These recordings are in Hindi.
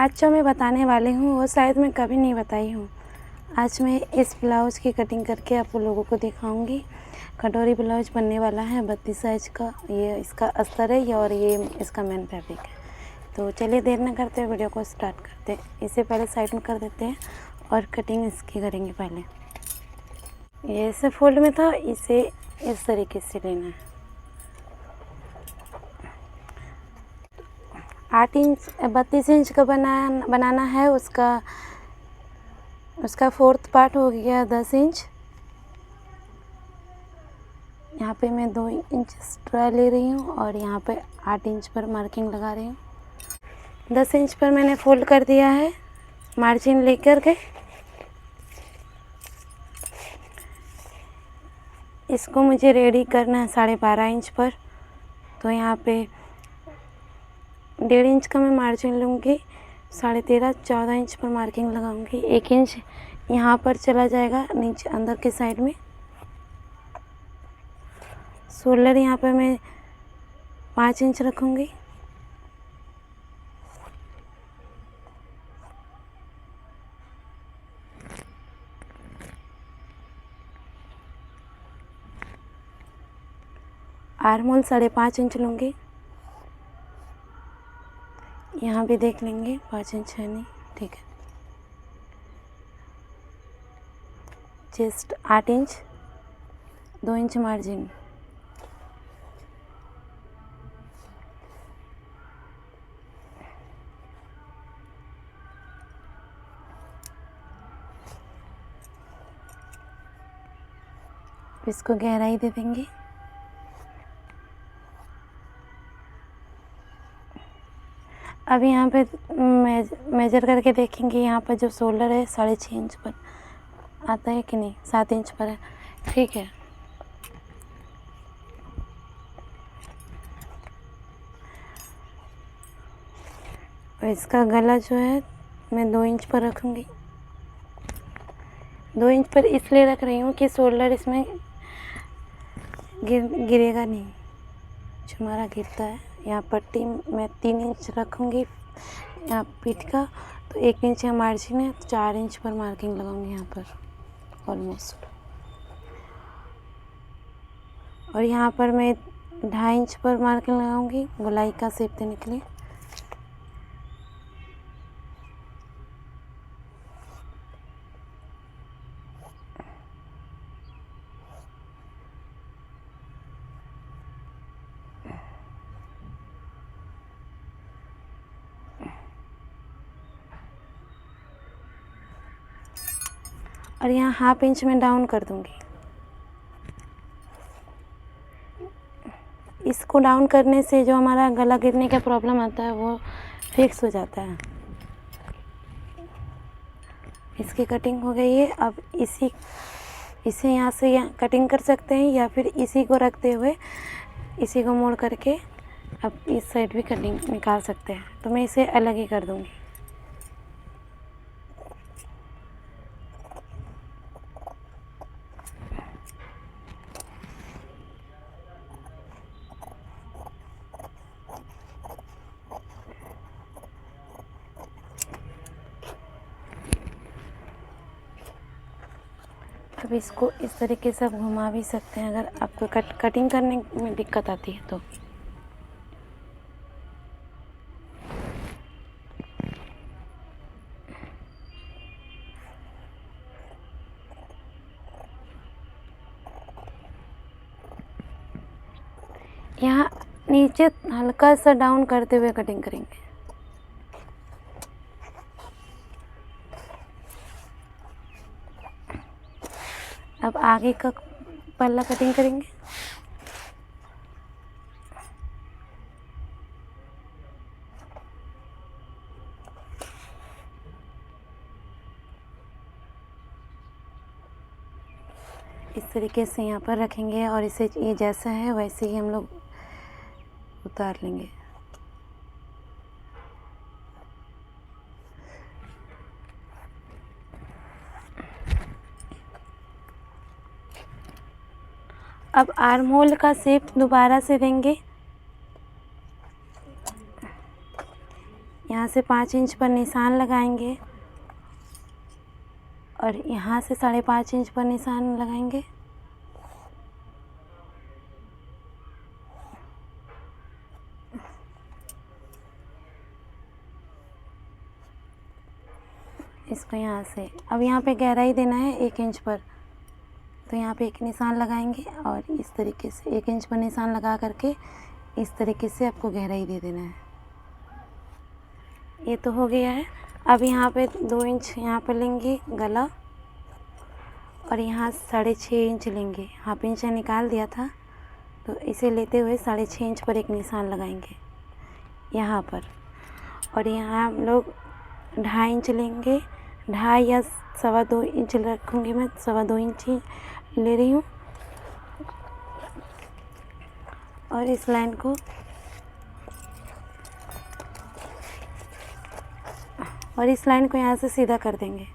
आज जो मैं बताने वाली हूँ वो शायद मैं कभी नहीं बताई हूँ। आज मैं इस ब्लाउज़ की कटिंग करके आप लोगों को दिखाऊंगी। कटोरी ब्लाउज बनने वाला है 32 साइज का। ये इसका अस्तर है और ये इसका मेन फैब्रिक है। तो चलिए देर न करते हुए वीडियो को स्टार्ट करते हैं। इसे पहले साइड में कर देते हैं और कटिंग इसकी करेंगे। पहले ये ऐसे फोल्ड में था, इसे इस तरीके से लेना है। 8 इंच 32 इंच का बनाना है। उसका फोर्थ पार्ट हो गया 10 इंच। यहाँ पे मैं 2 इंच एक्स्ट्रा ले रही हूँ और यहाँ पे 8 इंच पर मार्किंग लगा रही हूँ। 10 इंच पर मैंने फोल्ड कर दिया है मार्जिन लेकर के। इसको मुझे रेडी करना है 12.5 इंच पर। तो यहाँ पे 1.5 इंच का मैं मार्जिन लूँगी, 13.5 14 इंच पर मार्किंग लगाऊंगी। 1 इंच यहाँ पर चला जाएगा नीचे अंदर के साइड में। शोल्डर यहाँ पर मैं 5 इंच रखूँगी। आर्म होल 5.5 इंच लूँगी। यहाँ भी देख लेंगे 5 इंच है नहीं, ठीक है। Chest 8 inch, 2 inch margin. इसको गहराई दे देंगे। अब यहाँ पे मेजर करके देखेंगे। यहाँ पर जो शोल्डर है 6.5 इंच पर आता है कि नहीं, 7 इंच पर है, ठीक है। और इसका गला जो है मैं 2 इंच पर रखूँगी। 2 इंच पर इसलिए रख रही हूँ कि शोल्डर इसमें गिरेगा नहीं, जो हमारा गिरता है। यहाँ पट्टी मैं 3 इंच रखूँगी यहाँ पीठ का। तो 1 इंच यहाँ मार्जिन है, तो 4 इंच पर मार्किंग लगाऊंगी यहाँ पर ऑलमोस्ट। और यहाँ पर मैं 2.5 इंच पर मार्किंग लगाऊंगी गोलाई का शेप देने के लिए। और यहाँ 1/2 इंच में डाउन कर दूंगी। इसको डाउन करने से जो हमारा गला गिरने का प्रॉब्लम आता है वो फिक्स हो जाता है। इसकी कटिंग हो गई है। अब इसे यहाँ से यहाँ कटिंग कर सकते हैं या फिर इसी को रखते हुए इसी को मोड़ करके अब इस साइड भी कटिंग निकाल सकते हैं। तो मैं इसे अलग ही कर दूंगी। अब इसको इस तरीके से आप घुमा भी सकते हैं अगर आपको कटिंग करने में दिक्कत आती है तो। यहाँ नीचे हल्का सा डाउन करते हुए कटिंग करेंगे। अब आगे का पल्ला कटिंग करेंगे। इस तरीके से यहाँ पर रखेंगे और इसे ये जैसा है वैसे ही हम लोग उतार लेंगे। अब आर्म होल का शेप दोबारा से देंगे। यहाँ से 5 इंच पर निशान लगाएंगे और यहाँ से 5.5 इंच पर निशान लगाएंगे। इसको यहाँ से अब यहाँ पे गहराई देना है 1 इंच पर, तो यहाँ पे एक निशान लगाएंगे और इस तरीके से 1 इंच पर निशान लगा करके इस तरीके से आपको गहराई दे देना है। ये तो हो गया है। अब यहाँ पे 2 इंच यहाँ पर लेंगे गला और यहाँ 6.5 इंच लेंगे। हाफ इंच निकाल दिया था, तो इसे लेते हुए 6.5 इंच पर एक निशान लगाएंगे यहाँ पर। और यहाँ हम लोग 2.5 इंच लेंगे, 2.5 या 2.25 इंच रखूँगी मैं, 2.25 इंच ही ले रही हूँ। और इस लाइन को यहाँ से सीधा कर देंगे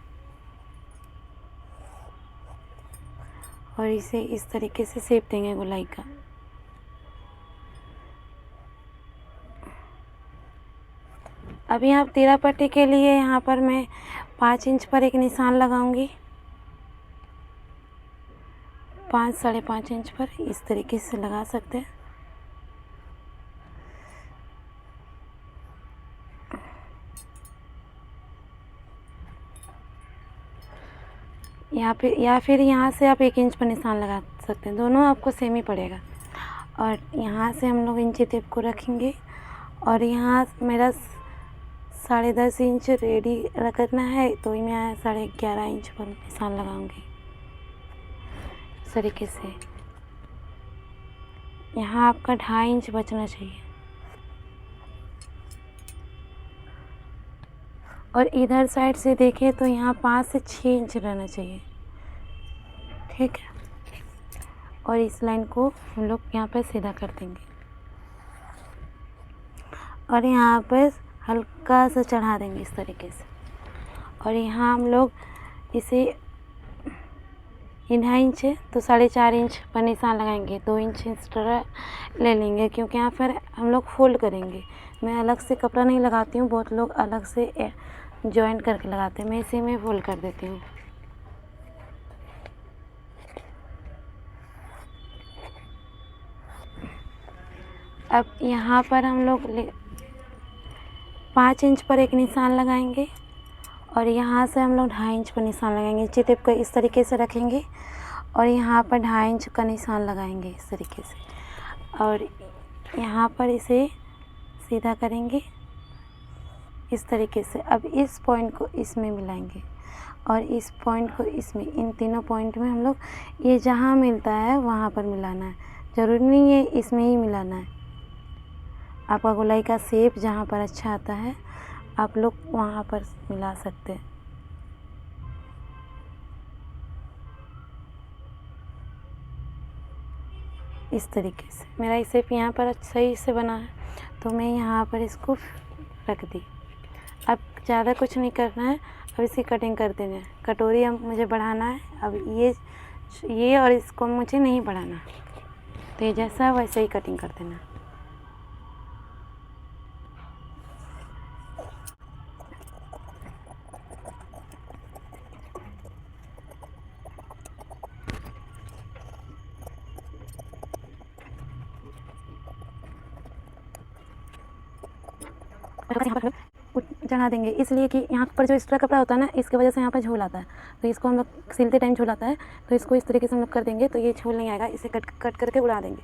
और इसे इस तरीके से शेप देंगे गोलाई का। अब यहाँ तीरा पट्टी के लिए यहाँ पर मैं 5 इंच पर एक निशान लगाऊंगी, 5-5.5 इंच पर इस तरीके से लगा सकते हैं। यहाँ पे या फिर यहाँ से आप 1 इंच पर निशान लगा सकते हैं, दोनों आपको सेम ही पड़ेगा। और यहाँ से हम लोग इंची टेप को रखेंगे और यहाँ मेरा 10.5 इंच रेडी रखना है, तो मैं 11.5 इंच पर निशान लगाऊंगी इस तरीके से। यहाँ आपका 2.5 इंच बचना चाहिए और इधर साइड से देखें तो यहाँ 5 से 6 इंच रहना चाहिए, ठीक है। और इस लाइन को हम लोग यहाँ पर सीधा कर देंगे और यहाँ पर हल्का सा चढ़ा देंगे इस तरीके से। और यहाँ हम लोग इसे 2.5 इंच है तो 4.5 इंच पर निशान लगाएंगे, 2 इंच एक्स्ट्रा ले लेंगे क्योंकि यहाँ पर हम लोग फोल्ड करेंगे। मैं अलग से कपड़ा नहीं लगाती हूँ, बहुत लोग अलग से जॉइंट करके लगाते हैं, मैं इसे में फोल्ड कर देती हूँ। अब यहाँ पर हम लोग 5 इंच पर एक निशान लगाएंगे और यहाँ से हम लोग 2.5 इंच पर निशान लगाएंगे। इंची टेप को इस तरीके से रखेंगे और यहाँ पर 2.5 इंच का निशान लगाएंगे इस तरीके से और यहाँ पर इसे सीधा करेंगे इस तरीके से। अब इस पॉइंट को इसमें मिलाएंगे और इस पॉइंट को इसमें, इन तीनों पॉइंट में हम लोग ये जहाँ मिलता है वहाँ पर मिलाना है, ज़रूरी नहीं है इसमें ही मिलाना है। आपका गोलाई का शेप जहाँ पर अच्छा आता है आप लोग वहाँ पर मिला सकते हैं। इस तरीके से मेरा शेप यहाँ पर सही से बना है, तो मैं यहाँ पर इसको रख दी। अब ज़्यादा कुछ नहीं करना है, अब इसकी कटिंग कर देना है। कटोरी अब मुझे बढ़ाना है, अब ये और इसको मुझे नहीं बढ़ाना, तो ये जैसा है वैसे ही कटिंग कर देना। चढ़ा देंगे इसलिए कि यहाँ पर जो एक्स्ट्रा कपड़ा होता है ना, इसकी वजह से यहाँ पर झोल आता है, तो इसको हम लोग सिलते टाइम झोल आता है, तो इसको इस तरीके से हम लोग कर देंगे तो ये झोल नहीं आएगा। इसे कट करके उड़ा देंगे।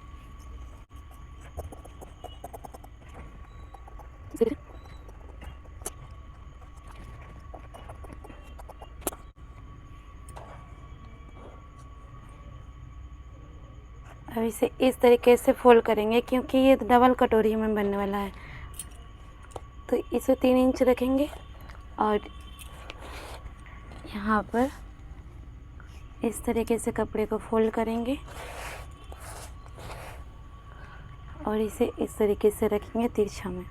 अब इसे इस तरीके से फोल्ड करेंगे क्योंकि ये डबल कटोरी में बनने वाला है, तो इसे 3 इंच रखेंगे और यहाँ पर इस तरीके से कपड़े को फोल्ड करेंगे और इसे इस तरीके से रखेंगे तिरछा में।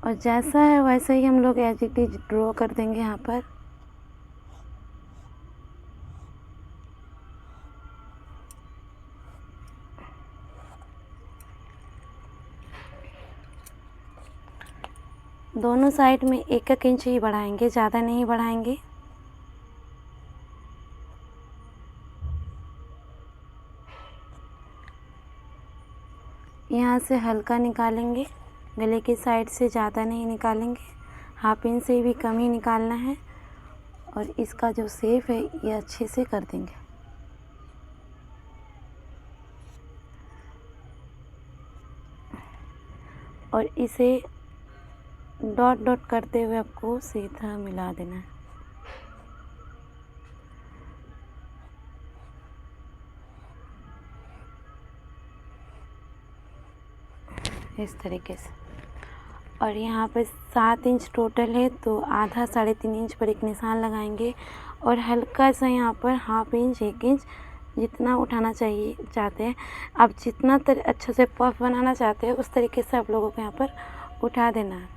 और जैसा है वैसे ही हम लोग एज इट इज ड्रॉ कर देंगे यहाँ पर। दोनों साइड में 1-1 इंच ही बढ़ाएंगे, ज़्यादा नहीं बढ़ाएंगे। यहाँ से हल्का निकालेंगे, गले की साइड से ज़्यादा नहीं निकालेंगे, 1/2 इंच से भी कम ही निकालना है। और इसका जो शेप है ये अच्छे से कर देंगे। और इसे डॉट डॉट करते हुए आपको सीधा मिला देना है। इस तरीके से। और यहाँ पे 7 इंच टोटल है, तो आधा 3.5 इंच पर एक निशान लगाएंगे और हल्का सा यहाँ पर 1/2 इंच 1 इंच जितना उठाना चाहते हैं आप, जितना अच्छे से पफ बनाना चाहते हैं उस तरीके से आप लोगों को यहाँ पर उठा देना है,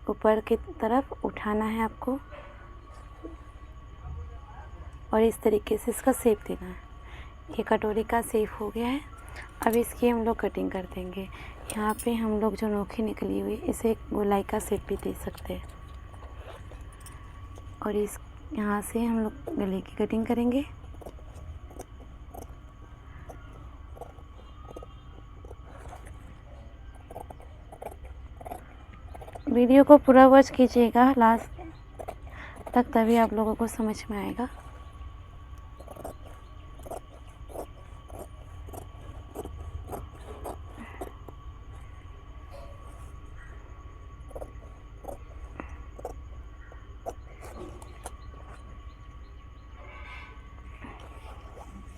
ऊपर की तरफ उठाना है आपको और इस तरीके से इसका शेप देना है। ये कटोरी का शेप हो गया है। अब इसकी हम लोग कटिंग कर देंगे। यहाँ पे हम लोग जो नोकी निकली हुई इसे गोलाई का शेप भी दे सकते हैं। और इस यहाँ से हम लोग गले की कटिंग करेंगे। वीडियो को पूरा वॉच कीजिएगा लास्ट तक, तभी आप लोगों को समझ में आएगा।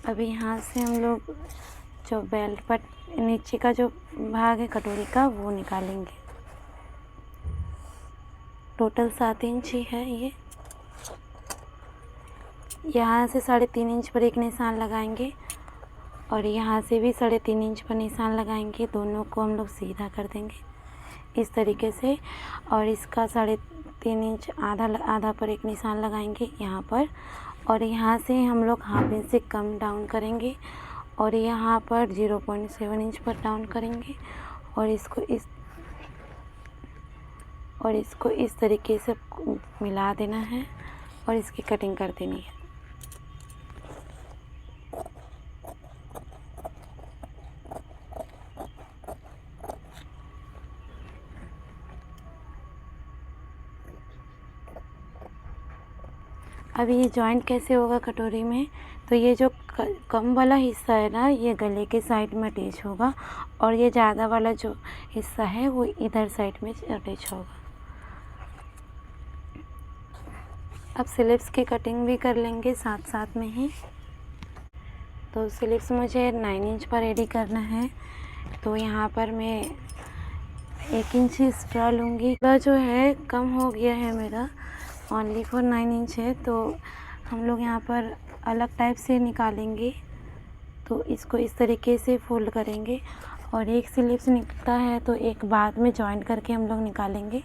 अभी यहाँ से हम लोग जो बेल्ट पर नीचे का जो भाग है कटोरी का वो निकालेंगे। टोटल 7 इंच ही है ये। यहाँ से 3.5 इंच पर एक निशान लगाएंगे और यहाँ से भी 3.5 इंच पर निशान लगाएंगे। दोनों को हम लोग सीधा कर देंगे इस तरीके से। और इसका 3.5 इंच आधा पर एक निशान लगाएंगे यहाँ पर। और यहाँ से हम लोग 1/2 इंच से कम डाउन करेंगे और यहाँ पर 0.7 इंच पर डाउन करेंगे और इसको इस तरीके से मिला देना है और इसकी कटिंग कर देनी है। अभी ये जॉइंट कैसे होगा कटोरी में, तो ये जो कम वाला हिस्सा है ना ये गले के साइड में अटैच होगा और ये ज़्यादा वाला जो हिस्सा है वो इधर साइड में अटैच होगा। अब स्लीव्स की कटिंग भी कर लेंगे साथ साथ में ही। तो स्लीव्स मुझे 9 इंच पर रेडी करना है, तो यहाँ पर मैं 1 इंच एक्स्ट्रा लूँगी। इसका जो है कम हो गया है मेरा, ओनली फॉर 9 इंच है, तो हम लोग यहाँ पर अलग टाइप से निकालेंगे। तो इसको इस तरीके से फोल्ड करेंगे और एक स्लीव्स निकलता है तो एक बाद में जॉइन करके हम लोग निकालेंगे,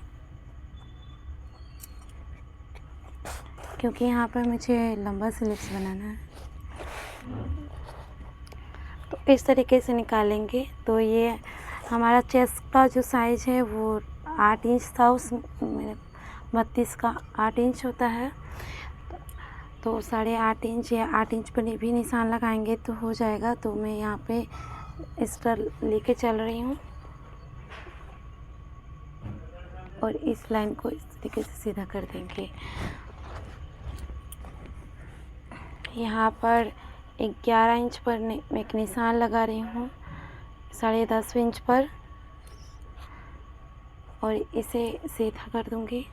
क्योंकि यहाँ पर मुझे लंबा स्लीव्स बनाना है। तो इस तरीके से निकालेंगे। तो ये हमारा चेस्ट का जो साइज़ है वो 8 इंच था, उस 32 का 8 इंच होता है, तो 8.5 इंच या 8 इंच पर भी निशान लगाएंगे तो हो जाएगा। तो मैं यहाँ पे एक्स्ट्रा लेके चल रही हूँ और इस लाइन को इस तरीके से सीधा कर देंगे। यहाँ पर 11 इंच पर मैं एक निशान लगा रही हूँ 10.5 इंच पर और इसे सीधा कर दूँगी।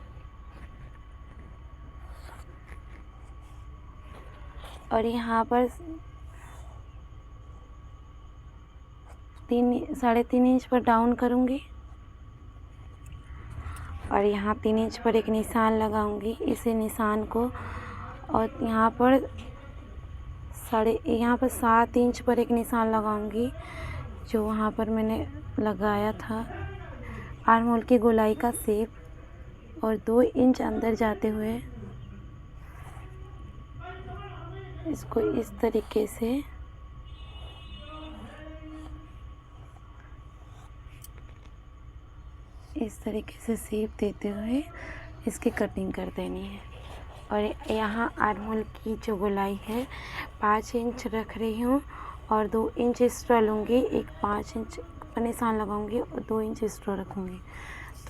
और यहाँ पर 3.5 इंच पर डाउन करूँगी और यहाँ 3 इंच पर एक निशान लगाऊंगी इसी निशान को। और यहाँ पर 7 इंच पर एक निशान लगाऊंगी जो वहाँ पर मैंने लगाया था आर्म होल की गोलाई का शेप, और 2 इंच अंदर जाते हुए इसको इस तरीके से इस तरीके से शेप देते हुए इसकी कटिंग कर देनी है। और यहाँ आर्महोल की जो गोलाई है 5 इंच रख रही हूँ और 2 इंच एक्स्ट्रा लूँगी। एक 5 इंच का निशान लगाऊंगी और 2 इंच एक्स्ट्रा रखूँगी।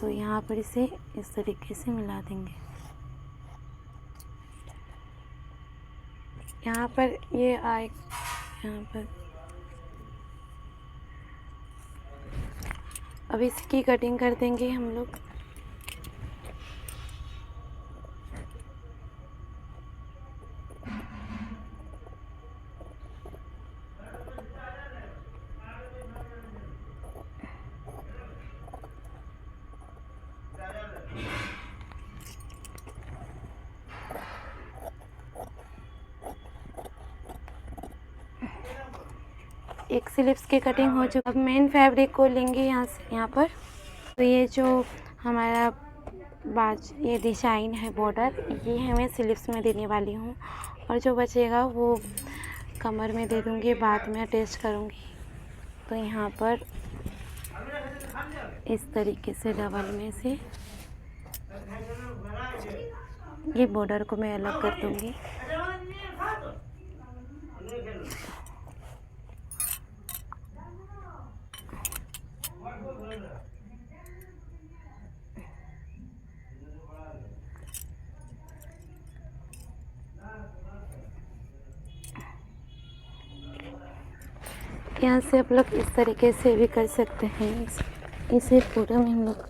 तो यहाँ पर इसे इस तरीके से मिला देंगे। यहाँ पर ये आए, यहाँ पर अब इसकी कटिंग कर देंगे हम लोग। एक स्लीव्स की कटिंग हो चुकी। अब मेन फैब्रिक को लेंगे यहाँ पर। तो ये जो हमारा ये डिज़ाइन है बॉर्डर, ये है मैं स्लीव्स में देने वाली हूँ और जो बचेगा वो कमर में दे दूँगी, बाद में अटैच करूँगी। तो यहाँ पर इस तरीके से डबल में से ये बॉर्डर को मैं अलग कर दूँगी। यहाँ से आप लोग इस तरीके से भी कर सकते हैं। इसे पूरा में हम लोग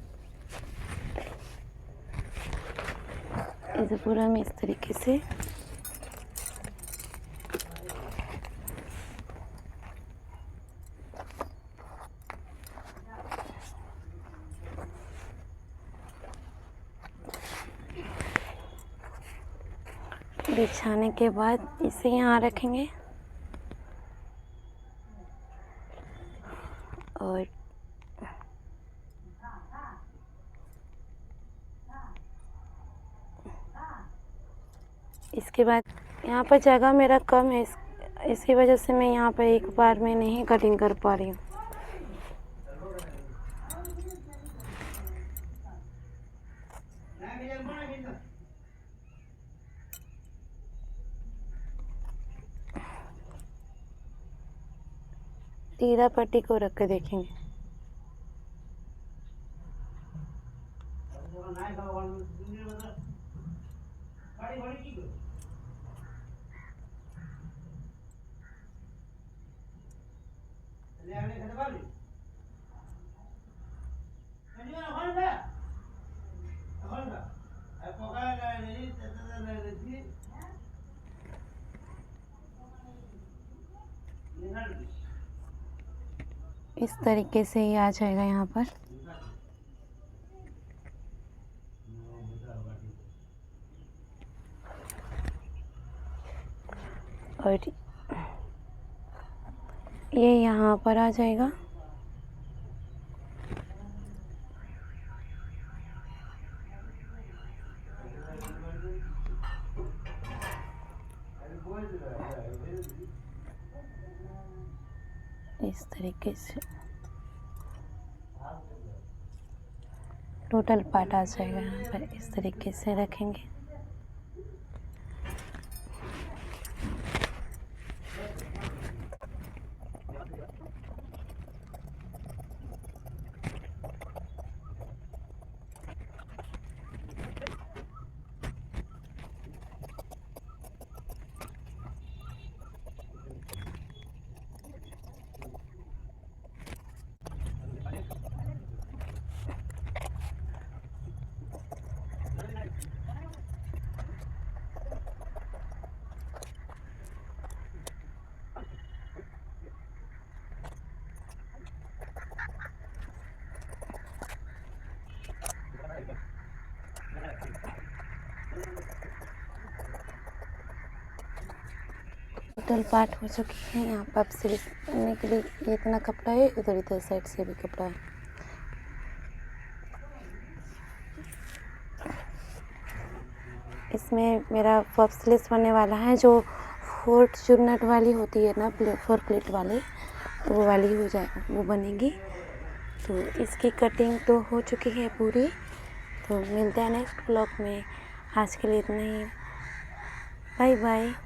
इस तरीके से बिछाने के बाद इसे यहाँ रखेंगे और इसके बाद यहाँ पर जगह मेरा कम है, इसी वजह से मैं यहाँ पर एक बार में नहीं कटिंग कर पा रही हूँ। तीरा पट्टी को रख कर देखेंगे। इस तरीके से ही आ जाएगा यहाँ पर। और ये यहाँ पर आ जाएगा। इस तरीके से टोटल पार्ट आ जाएगा। यहाँ पर इस तरीके से रखेंगे। टोटल पार्ट हो चुकी है। यहाँ पर आप सिलाई करने के लिए ये इतना कपड़ा है, इधर इधर साइड से भी कपड़ा है। इसमें मेरा पफ स्लीव्स बनने वाला है, जो 4 चुन्नट वाली होती है ना, 4 प्लेट वाली, तो वो वाली हो जाए, वो बनेगी। तो इसकी कटिंग तो हो चुकी है पूरी। तो मिलते हैं नेक्स्ट ब्लॉग में। आज के लिए इतना ही। Bye bye.